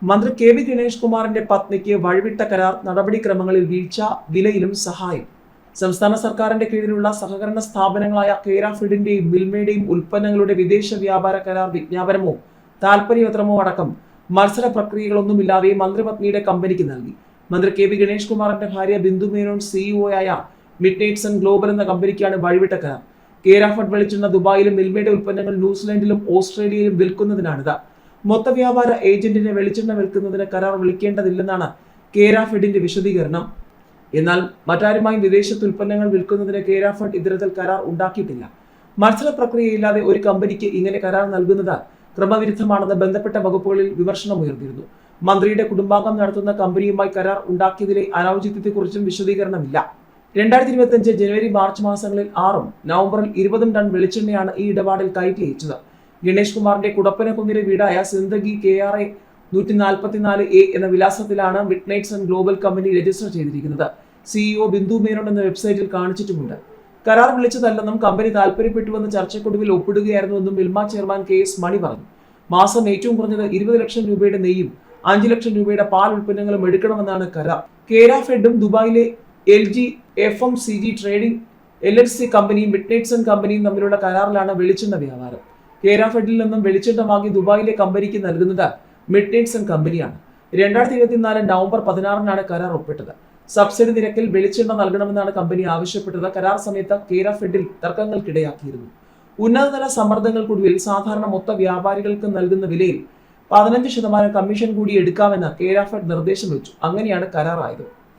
മന്ത്രി K V Ganesh കുമാറിന്റെ പത്നിക്ക് വഴിവിട്ട കരാർ നടപടിക്രമങ്ങളിൽ വീഴ്ച, വിലയിലും സഹായം. സംസ്ഥാന സർക്കാരിന്റെ കീഴിലുള്ള സഹകരണ സ്ഥാപനങ്ങളായ കേരാഫെഡിന്റെയും മിൽമയുടെയും ഉൽപ്പന്നങ്ങളുടെ വിദേശ വ്യാപാര കരാർ വിജ്ഞാപനമോ താൽപര്യപത്രമോ അടക്കം മത്സര പ്രക്രിയകളൊന്നുമില്ലാതെ മന്ത്രിപത്നിയുടെ കമ്പനിക്ക് നൽകി. മന്ത്രി കെ വി ഗണേഷ് കുമാറിന്റെ ഭാര്യ ബിന്ദു മേനോൻ സിഇഒയായ മിഡ്നൈറ്റ് സൺ ഗ്ലോബൽ എന്ന കമ്പനിക്കാണ് വഴിവിട്ട കരാർ. കേരാഫെഡ് വെളിച്ചെണ്ണ ദുബായിലും മിൽമയുടെ ഉൽപ്പന്നങ്ങൾ ന്യൂസിലൻഡിലും ഓസ്ട്രേലിയയിലും വിൽക്കുന്നതിനാണിത്. മൊത്ത വ്യാപാര ഏജന്റിനെ വെളിച്ചെണ്ണ വിൽക്കുന്നതിന് കരാർ വിളിക്കേണ്ടതില്ലെന്നാണ് കേരാഫെഡിന്റെ വിശദീകരണം. എന്നാൽ മറ്റാരുമായും വിദേശത്ത് ഉൽപ്പന്നങ്ങൾ വിൽക്കുന്നതിന് കേരാഫെഡ് ഇത്തരത്തിൽ കരാർ ഉണ്ടാക്കിയിട്ടില്ല. മത്സര പ്രക്രിയയില്ലാതെ ഒരു കമ്പനിക്ക് ഇങ്ങനെ കരാർ നൽകുന്നത് ക്രമവിരുദ്ധമാണെന്ന് ബന്ധപ്പെട്ട വകുപ്പുകളിൽ വിമർശനമുയർന്നിരുന്നു. മന്ത്രിയുടെ കുടുംബാംഗം നടത്തുന്ന കമ്പനിയുമായി കരാർ ഉണ്ടാക്കിയതിലെ അനൌചിത്യത്തെക്കുറിച്ചും വിശദീകരണമില്ല. 2025 ജനുവരി മാർച്ച് മാസങ്ങളിൽ 6 നവംബറിൽ 20 ടൺ വെളിച്ചെണ്ണയാണ് ഈ ഇടപാടിൽ കയറ്റി അയച്ചത്. ഗണേഷ് കുമാറിന്റെ കുടപ്പനക്കുന്നിലെ വീടായ സിന്ദഗി KRA 144A എന്ന വിലാസത്തിലാണ് Midnight Sun Global company register ചെയ്തിരിക്കുന്നത്. സിഇഒ ബിന്ദു മേനോൻ എന്ന വെബ്സൈറ്റിൽ കാണിച്ചിട്ടുമുണ്ട്. കരാർ വിളിച്ചതല്ലെന്നും കമ്പനി താൽപര്യപ്പെട്ടുവെന്ന് ചർച്ചക്കൊടുവിൽ ഒപ്പിടുകയായിരുന്നുവെന്നും മിൽമ ചെയർമാൻ KS മണി പറഞ്ഞു. മാസം ഏറ്റവും കുറഞ്ഞത് 20 ലക്ഷം രൂപയുടെ നെയ്യും 5 ലക്ഷം രൂപയുടെ പാൽ ഉൽപ്പന്നങ്ങളും എടുക്കണമെന്നാണ് കരാർ. കേരാഫെഡും ദുബായിലെ LG FMCG ട്രേഡിംഗ് LLC കമ്പനിയും മിഡ്നൈറ്റ് സൺ കമ്പനിയും തമ്മിലുള്ള കരാറിലാണ് വെളിച്ചെണ്ണ വ്യാപാരം. കേരാഫെഡിൽ നിന്നും വെളിച്ചെണ്ണ വാങ്ങി ദുബായിലെ കമ്പനിക്ക് നൽകുന്നത് മിഡ്നൈറ്റ് സൺ കമ്പനിയാണ്. 2024 നവംബർ 16 കരാർ ഒപ്പിട്ടത്. സബ്സിഡി നിരക്കിൽ വെളിച്ചെണ്ണ നൽകണമെന്നാണ് കമ്പനി ആവശ്യപ്പെട്ടത്. കരാർ സമയത്ത് കേരാഫെഡിൽ തർക്കങ്ങൾക്കിടയാക്കിയിരുന്നു. ഉന്നതതല സമ്മർദ്ദങ്ങൾക്കൊടുവിൽ സാധാരണ മൊത്ത വ്യാപാരികൾക്ക് നൽകുന്ന വിലയിൽ 15% കമ്മീഷൻ കൂടി എടുക്കാമെന്ന് കേരാഫെഡ് നിർദ്ദേശം വെച്ചു. അങ്ങനെയാണ് കരാറായത്.